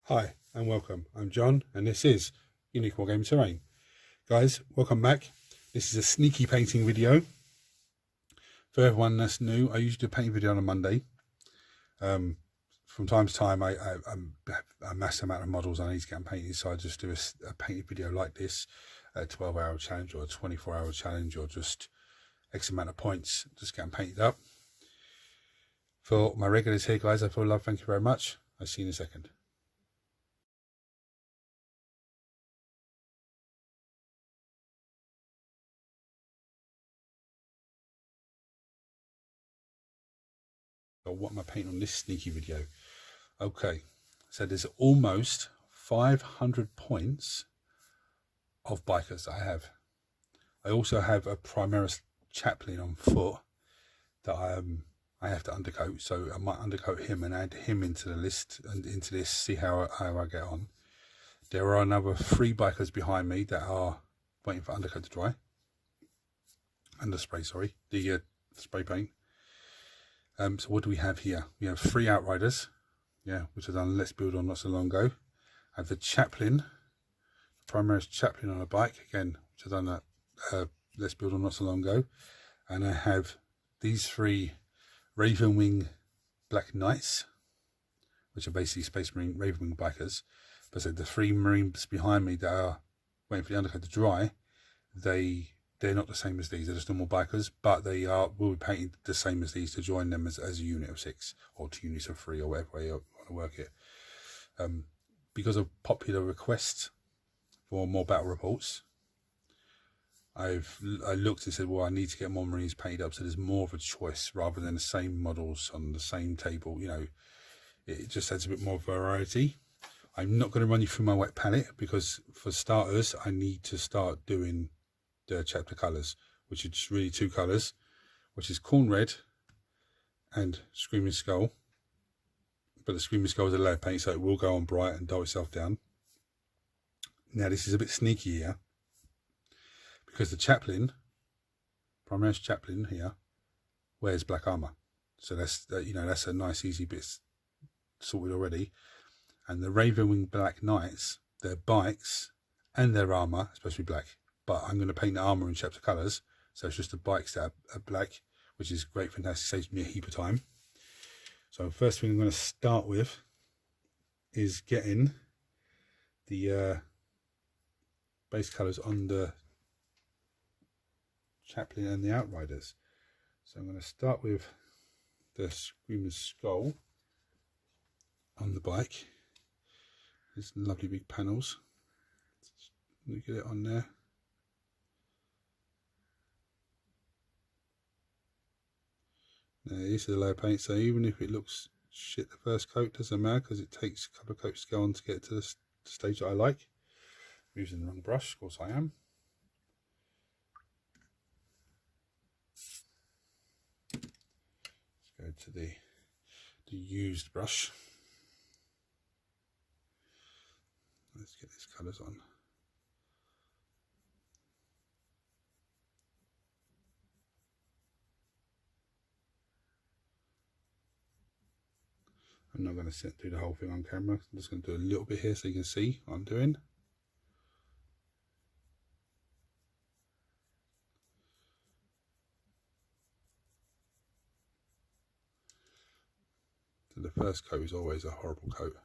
Hi and welcome. I'm John and this is Unique Wargame Terrain. Guys, welcome back. This is a sneaky painting video. For everyone that's new, I usually do a painting video on a Monday. From time to time I mass amount of models I need to get them painted, so I just do a painting video like this, a 12-hour challenge or a 24-hour challenge, or just X amount of points, just get them painted up. For my regulars here, guys, I feel love, thank you very much. I'll see you in a second. What am I painting on this sneaky video? Okay, so there's almost 500 points of bikers I have. I also have a Primaris chaplain on foot that I have to undercoat, so I might undercoat him and add him into the list and into this, see how I get on. There are another 3 bikers behind me that are waiting for undercoat to dry. Underspray, sorry, the spray paint. So what do we have here? We have 3 outriders, which I've done Let's Build on not so long ago. I have the chaplain, Primaris chaplain on a bike, again, which I've done that Let's Build on not so long ago. And I have these 3 Ravenwing Black Knights, which are basically Space Marine Ravenwing bikers. But so the 3 Marines behind me that are waiting for the undercoat to dry, they're not the same as these. They're just normal bikers, but they will be painted the same as these to join them as a unit of 6 or 2 units of 3 or whatever way you want to work it. Because of popular requests for more battle reports, I looked and said, well, I need to get more Marines painted up so there's more of a choice rather than the same models on the same table. It just adds a bit more variety. I'm not going to run you through my wet palette because for starters, I need to start doing the chapter colours, which is really 2 colours, which is Corn Red and Screaming Skull. But the Screaming Skull is a layer paint, so it will go on bright and dull itself down. Now this is a bit sneaky here, because the chaplain, Primaris chaplain here, wears black armour. So that's a nice easy bit sorted already. And the Ravenwing Black Knights, their bikes and their armour are supposed to be black. But I'm going to paint the armour in chapter colours, so it's just the bikes that are black, which is great, fantastic, saves me a heap of time. So first thing I'm going to start with is getting the base colours on the chaplain and the outriders. So I'm going to start with the Screamer's Skull on the bike. There's lovely big panels. Let me get it on there. Now this is the layer paint, so even if it looks shit the first coat, doesn't matter because it takes a couple of coats to go on to get to the stage that I like. I'm using the wrong brush, of course I am. Let's go to the used brush. Let's get these colours on. I'm not going to sit through the whole thing on camera. I'm just going to do a little bit here so you can see what I'm doing. So the first coat is always a horrible coat.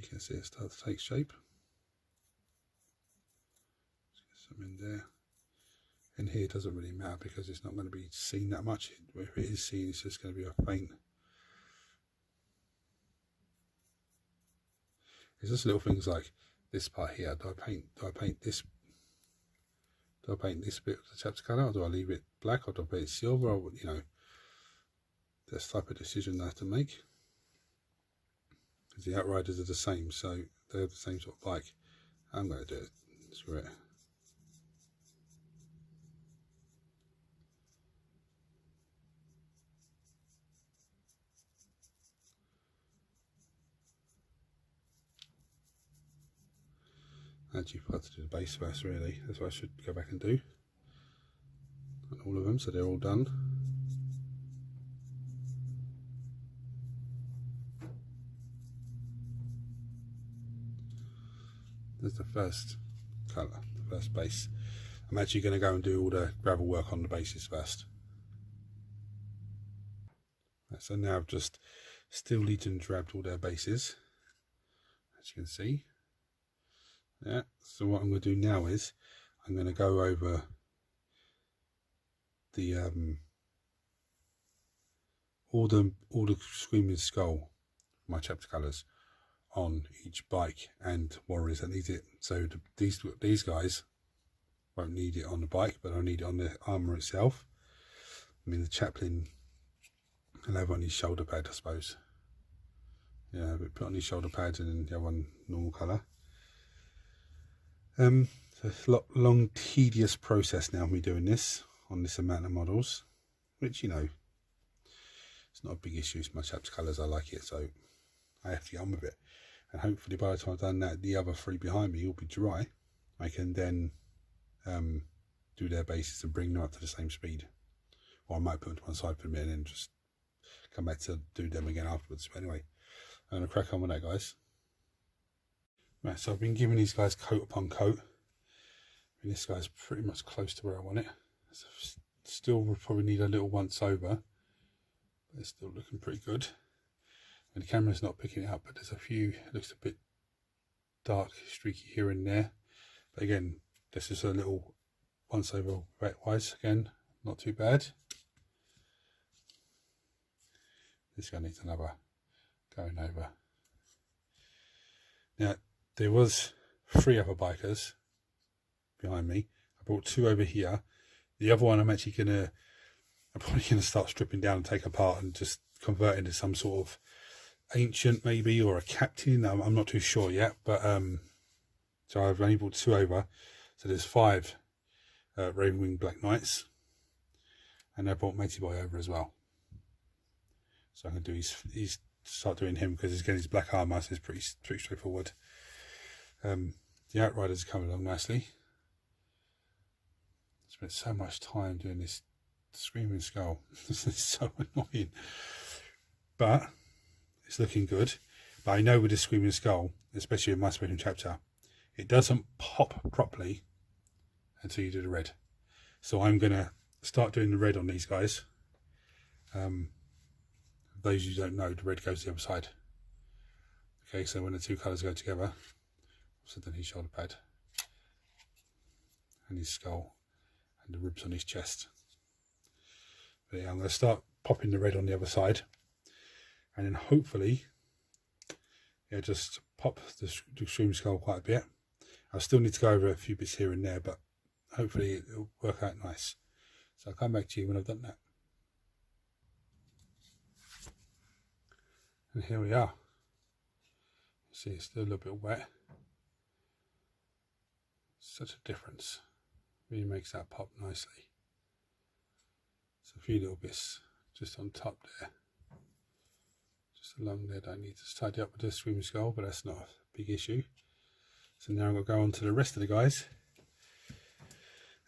you can see it start to take shape. Let's get some in there. In here it doesn't really matter because it's not going to be seen that much. If it is seen, it's just going to be a faint. It's just little things like this part here. Do I paint this bit of the chapter colour, or do I leave it black, or do I paint it silver, or you know, this type of decision I have to make. Because the Outriders are the same, so they're the same sort of bike. I'm going to do it. Screw it. Actually, I've got to do the base first, really. That's what I should go back and do. And all of them, so they're all done. There's the first colour, the first base. I'm actually going to go and do all the gravel work on the bases first. So now I've just stilled and drabbed all their bases, as you can see. Yeah, so what I'm going to do now is I'm going to go over the all the Screaming Skull, my chapter colours, on each bike and warriors that need it. So these guys won't need it on the bike, but I'll need it on the armour itself. I mean, the chaplain will have on his shoulder pad, I suppose. Yeah, but put on his shoulder pads and then the other one normal colour. So it's a long, tedious process now, me doing this on this amount of models, which, you know, it's not a big issue. It's my chapter colours, I like it, so I have to get on with it. And hopefully by the time I've done that, the other three behind me will be dry. I can then do their bases and bring them up to the same speed. Or I might put them to one side for a minute and then just come back to do them again afterwards. But anyway, I'm going to crack on with that, guys. Right, so I've been giving these guys coat upon coat. I mean, this guy's pretty much close to where I want it. So still will probably need a little once over, but it's still looking pretty good. And the camera's not picking it up, but there's a few, it looks a bit dark, streaky here and there. But again, this is a little once over wet wise, again, not too bad. This guy needs another going over. Now, there was 3 other bikers behind me. I brought 2 over here. The other one I'm probably gonna start stripping down and take apart and just convert into some sort of ancient maybe, or a captain. I'm not too sure yet, but so I've only brought 2 over. So there's 5 Ravenwing Black Knights, and I brought Matey Boy over as well. So I'm gonna do start doing him because he's getting his black armour, so it's pretty straightforward. The Outriders are coming along nicely. I spent so much time doing this Screaming Skull. This is so annoying, but it's looking good. But I know with the Screaming Skull, especially in my special chapter, it doesn't pop properly until you do the red. So I'm gonna start doing the red on these guys. Those who don't know, the red goes the other side. Okay, so when the 2 colours go together, so then his shoulder pad and his skull and the ribs on his chest. But yeah, I'm going to start popping the red on the other side, and then hopefully, yeah, just pop the Screaming Skull quite a bit. I still need to go over a few bits here and there, but hopefully it'll work out nice. So I'll come back to you when I've done that. And here we are. See, it's still a little bit wet. Such a difference. Really makes that pop nicely. So a few little bits just on top there. Just along there, don't need to tidy up with the Screaming Skull, but that's not a big issue. So now I'm going to go on to the rest of the guys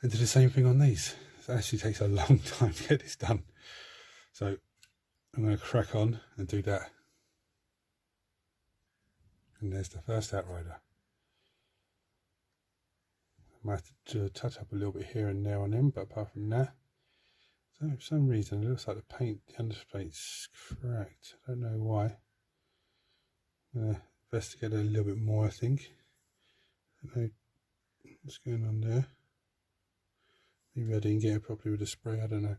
and do the same thing on these. It actually takes a long time to get this done. So I'm going to crack on and do that. And there's the first Outrider. I might have to touch up a little bit here and there on him, but apart from that, so for some reason it looks like the underpaint's cracked. I don't know why. I'm going to investigate it a little bit more, I think. I don't know what's going on there. Maybe I didn't get it properly with the spray, I don't know.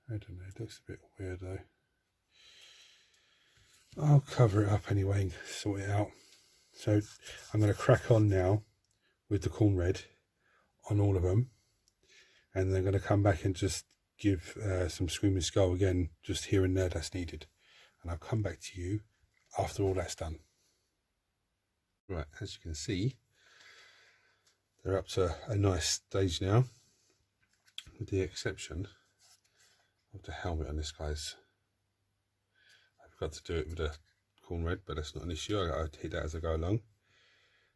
It looks a bit weird though. I'll cover it up anyway and sort it out. So I'm going to crack on now with the corn red on all of them. And then I'm going to come back and just give some Screaming Skull again, just here and there that's needed. And I'll come back to you after all that's done. Right, as you can see, they're up to a nice stage now, with the exception of the helmet on this guy's. I forgot to do it with a corn red, but that's not an issue. I'll hit that as I go along.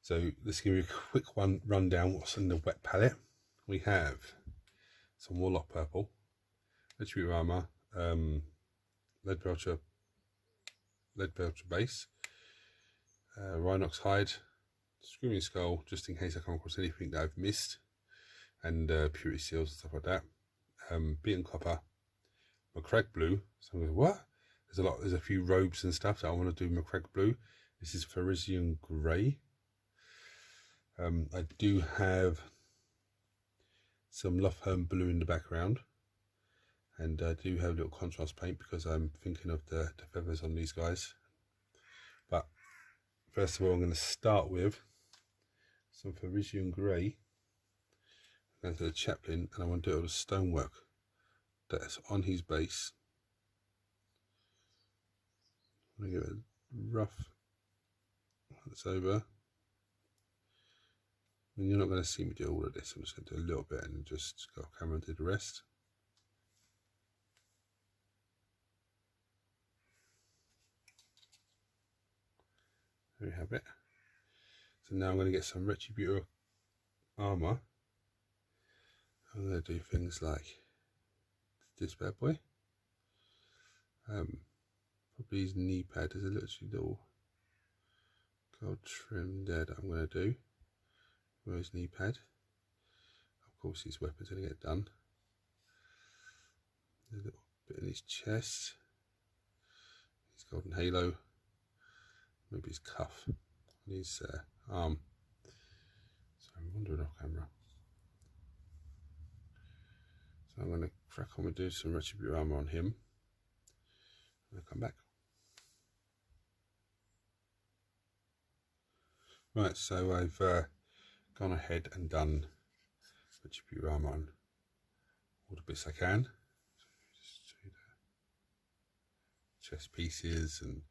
So let's give you a quick rundown what's in the wet palette. We have some Warlock Purple, Retribute Armor, Lead Belcher Base, Rhinox Hide, Screaming Skull, just in case I come across anything that I've missed, and Purity Seals and stuff like that. Beaten Copper, McCrack Blue. So I'm going, what? There's a few robes and stuff that I want to do McCrack Blue. This is Phrygian Grey. I do have some Lothern Blue in the background, and I do have a little contrast paint because I'm thinking of the feathers on these guys. But first of all, I'm going to start with some Phrygian Grey. I'm going to the chaplain, and I want to do all the stonework that's on his base. I'm going to give it a rough once over. And you're not going to see me do all of this. I'm just going to do a little bit and just go off camera and do the rest. There we have it. So now I'm going to get some Retribute Armor. I'm going to do things like this bad boy. Probably his knee pad. There's a little gold trim there that I'm going to do. Where his knee pad. Of course his weapon's going to get done. A little bit in his chest. His golden halo. Maybe his cuff. And his arm. So I'm wandering off camera. So I'm going to crack on and do some Retribute Armor on him. And I'll come back. Right, so I've gone ahead and done Retribute Armor on all the bits I can. So just show you the chest pieces and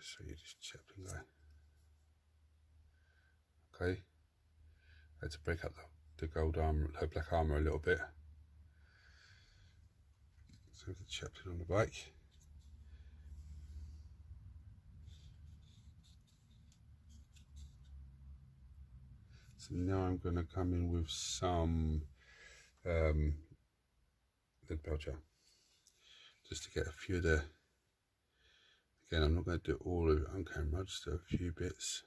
show you this chaplain guy. Okay, I had to break up the gold armor, the black armor a little bit. So the chaplain on the bike. So now I'm going to come in with some lead belcher, just to get a few of the. Again, I'm not going to do all of it on camera, just do a few bits.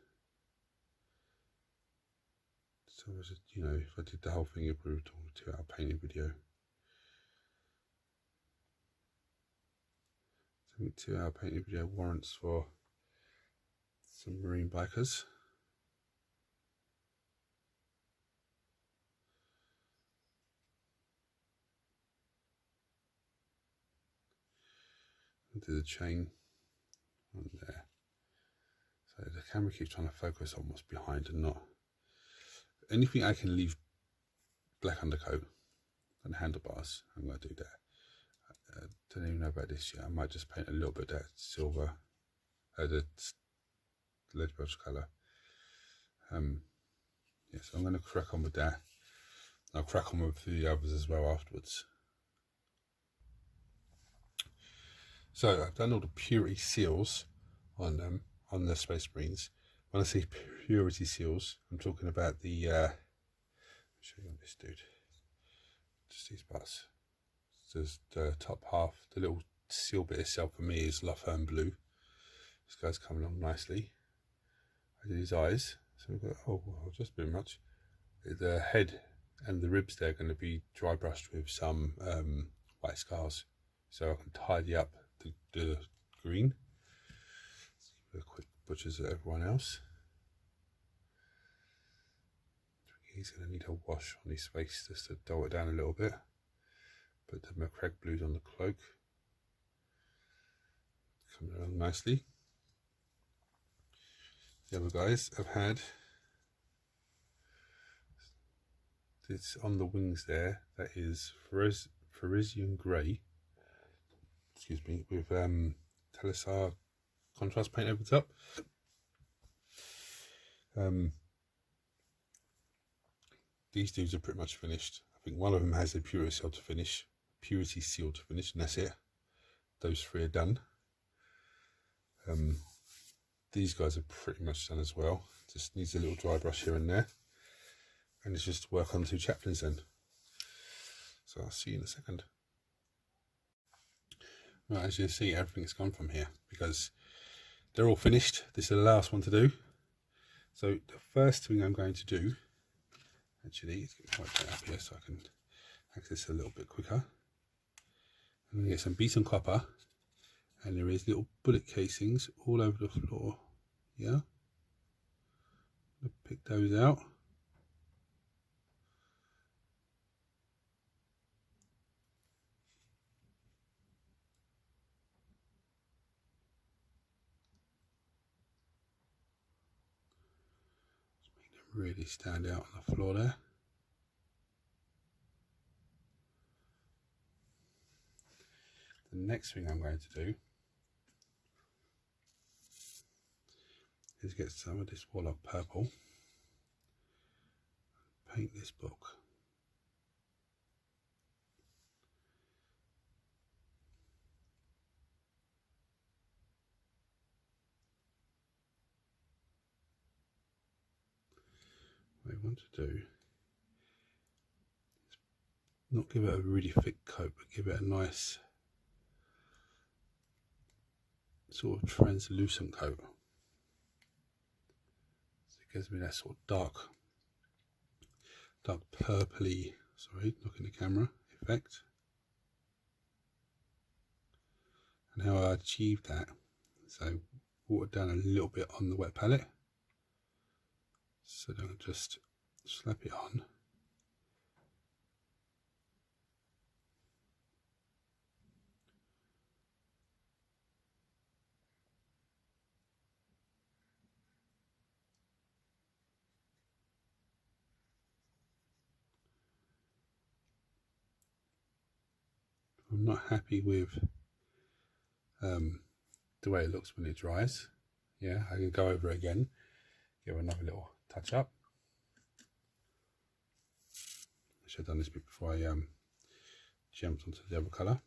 So, you know, if I did the whole thing, it'd probably be a 2-hour painting video. So I think 2-hour painting video warrants for some marine bikers. Do the chain on there. So the camera keeps trying to focus on what's behind and not. Anything I can leave black undercoat and handlebars, I'm going to do that. I don't even know about this yet. I might just paint a little bit of that silver, the lead belcher colour. Yeah, so I'm going to crack on with that. I'll crack on with the others as well afterwards. So I've done all the purity seals on them, on the Space Marines. When I say purity seals, I'm talking about the, let me show you on this dude, just these parts. So there's the top half, the little seal bit itself for me is Lothern Blue. This guy's coming along nicely. I did his eyes, so we've got, oh, well, just pretty much. The head and the ribs there are going to be dry brushed with some white scars, so I can tidy up the green. Let's give a quick butchers at everyone else. He's going to need a wash on his face just to dull it down a little bit. Put the McCrack blues on the cloak. Coming along nicely. The other guys have had this on the wings there. That is Frisian Grey. Excuse me, with Talisar contrast paint over the top. These dudes are pretty much finished. I think one of them has a purity seal to finish, and that's it. Those three are done. These guys are pretty much done as well. Just needs a little dry brush here and there, and it's just work on 2 chaplains then. So I'll see you in a second. Right, as you see, everything's gone from here because they're all finished. This is the last one to do. So the first thing I'm going to do, actually, let's get my white up here so I can access a little bit quicker. I'm going to get some beaten copper, and there is little bullet casings all over the floor. Yeah, I'll pick those out. Just make them really stand out on the floor there. The next thing I'm going to do is get some of this Warlock purple, paint this book. What I want to do is not give it a really thick coat, but give it a nice sort of translucent coat. So it gives me that sort of dark purpley, sorry, looking at the camera, effect. And how I achieved that, so watered down a little bit on the wet palette. So then I'll just slap it on. I'm not happy with the way it looks when it dries. Yeah, I can go over it again, give it another little touch up. I should have done this bit before I jumped onto the other colour.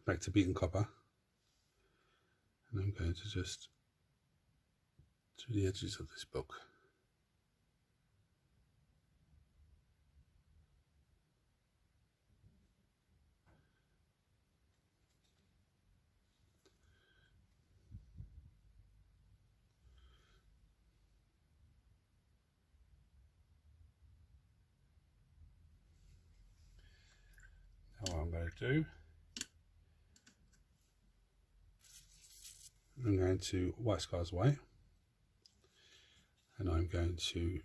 Back to beaten copper, and I'm going to just do the edges of this book. Now what I'm going to do, I'm going to White Scars White, and I'm going to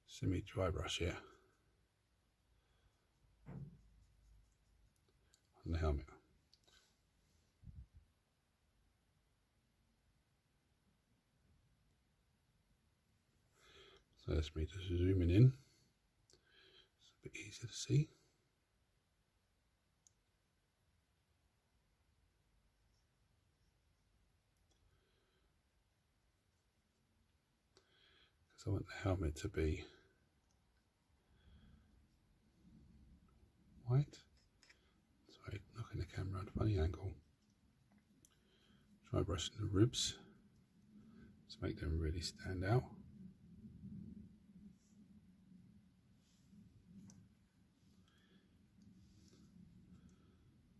semi-dry brush here on the helmet. So that's me just zooming in. It's a bit easier to see. Because I want the helmet to be white. Sorry, knocking the camera at a funny angle. Try brushing the ribs to make them really stand out.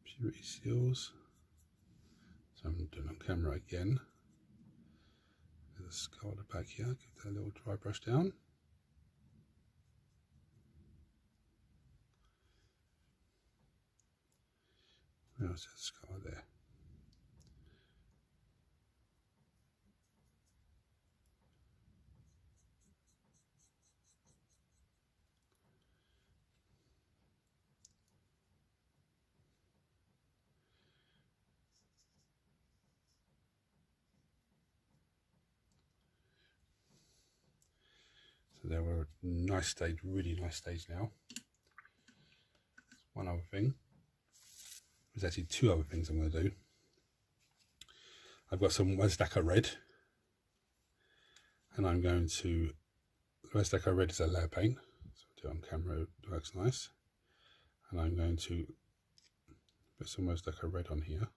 Purity seals. So I'm doing on camera again. There's a skull at the back here. Give that a little dry brush down. Now it's a scar there. So there we're at a nice stage, really nice stage now. One other thing. There's actually two other things I'm going to do. I've got some Wesdecker red, and I'm going to, Wesdecker red is a layer paint, so I'll do it on camera, it works nice. And I'm going to put some Wesdecker red on here.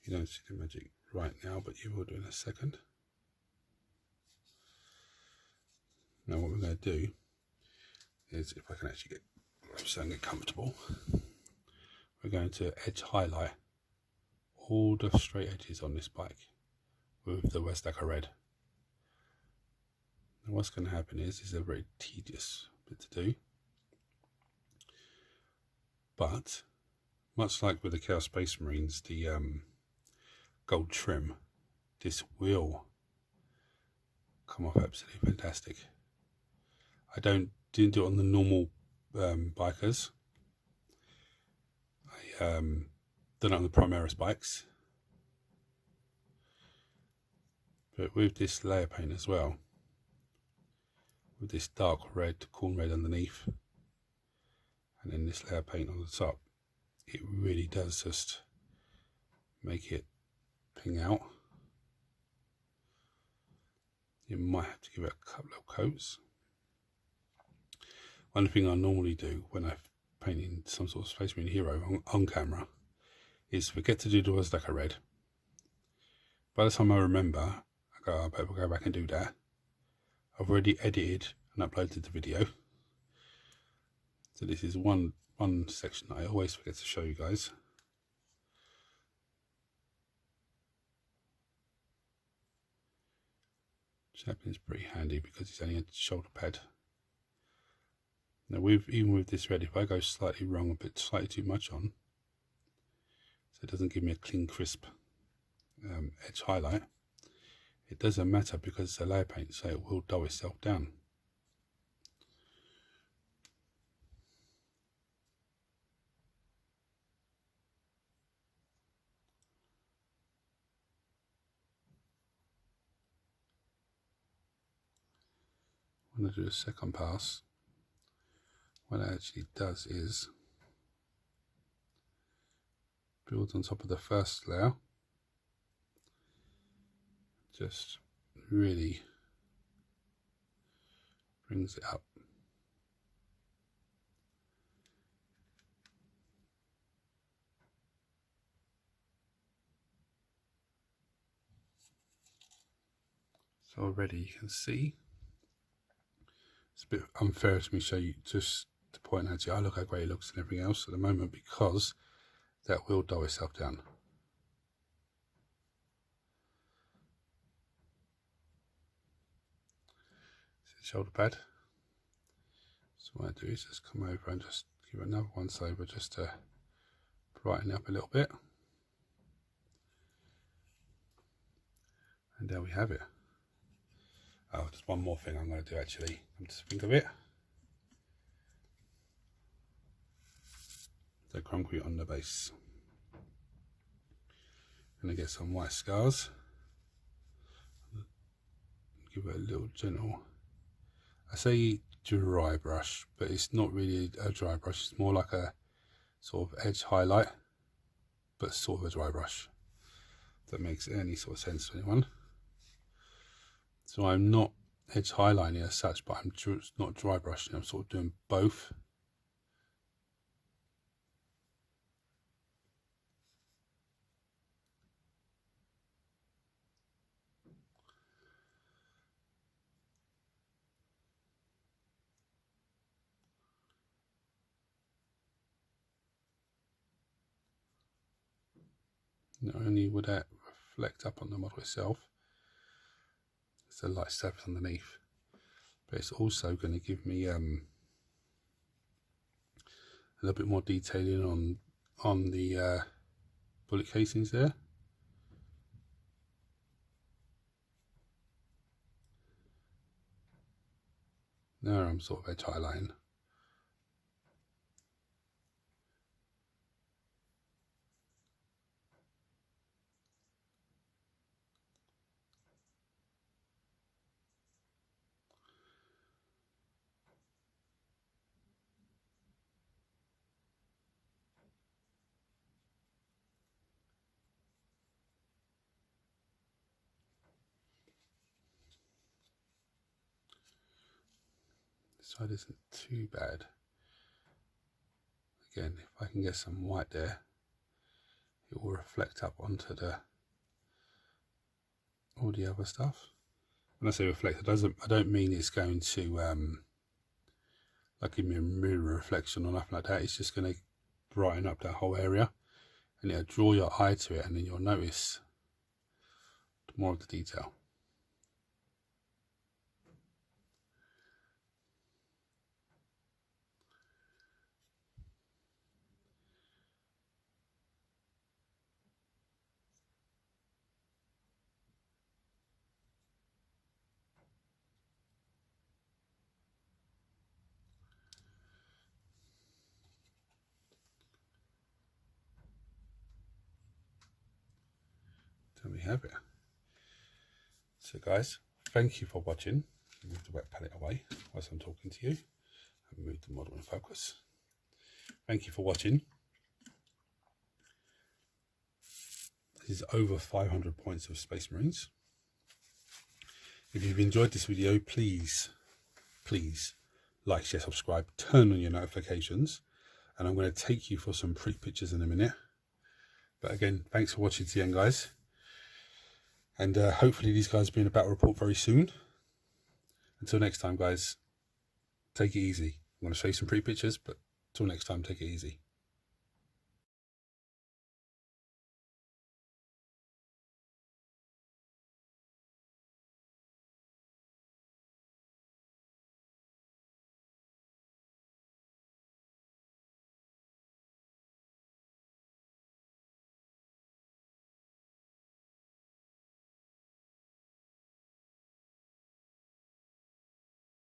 You don't see the magic right now, but you will do in a second. Now what we're going to do is, if I can actually get closer and get comfortable, we're going to edge highlight all the straight edges on this bike with the Wesdecker red. Now what's going to happen is, this is a very tedious bit to do, but much like with the Chaos Space Marines, the gold trim, this will come off absolutely fantastic. I didn't do it on the normal bikers. I done it on the Primaris bikes, but with this layer paint as well, with this dark red, corn red underneath, and then this layer paint on the top, it really does just make it ping out. You might have to give it a couple of coats. One thing I normally do when I'm painting some sort of Space Marine hero on camera is forget to do the Wesdecker red. By the time I remember, I go, I better go back and do that. I've already edited and uploaded the video. So this is one section that I always forget to show you guys. Chaplin's pretty handy because it's only a shoulder pad. Now even with this red, if I go slightly wrong, a bit slightly too much on, so it doesn't give me a clean crisp edge highlight, it doesn't matter because it's a layer paint, so it will dull itself down. When I do a second pass, what it actually does is build on top of the first layer, just really brings it up. So already you can see, it's a bit unfair to me show you just to point out to you, oh look how great it looks and everything else at the moment, because that will dull itself down. See the shoulder pad? So what I do is just come over and just give it another once over just to brighten it up a little bit. And there we have it. Oh, just one more thing I'm going to do actually, come to think of it. The concrete on the base. I'm going to get some white scars. Give it a little gentle, I say dry brush, but it's not really a dry brush, it's more like a sort of edge highlight, but sort of a dry brush. If that makes any sort of sense to anyone. So I'm not edge highlighting as such, but I'm not dry brushing, I'm sort of doing both. Not only would that reflect up on the model itself, It's a light surface underneath, but it's also going to give me a little bit more detailing on the bullet casings there. Now I'm sort of edge highlighting. This side isn't too bad. Again, if I can get some white there, it will reflect up onto all the other stuff. When I say reflect, I don't mean it's going to like give me a mirror reflection or nothing like that. It's just going to brighten up that whole area, and it'll draw your eye to it, and then you'll notice more of the detail. There we have it. So guys, thank you for watching. Move the wet palette away whilst I'm talking to you, and move the model in focus. Thank you for watching. This is over 500 points of Space Marines. If you've enjoyed this video, please like, share, subscribe, turn on your notifications, and I'm going to take you for some pre-pictures in a minute. But again, thanks for watching to the end, guys. And hopefully these guys will be in a battle report very soon. Until next time, guys, take it easy. I'm going to show you some pre-pictures, but until next time, take it easy.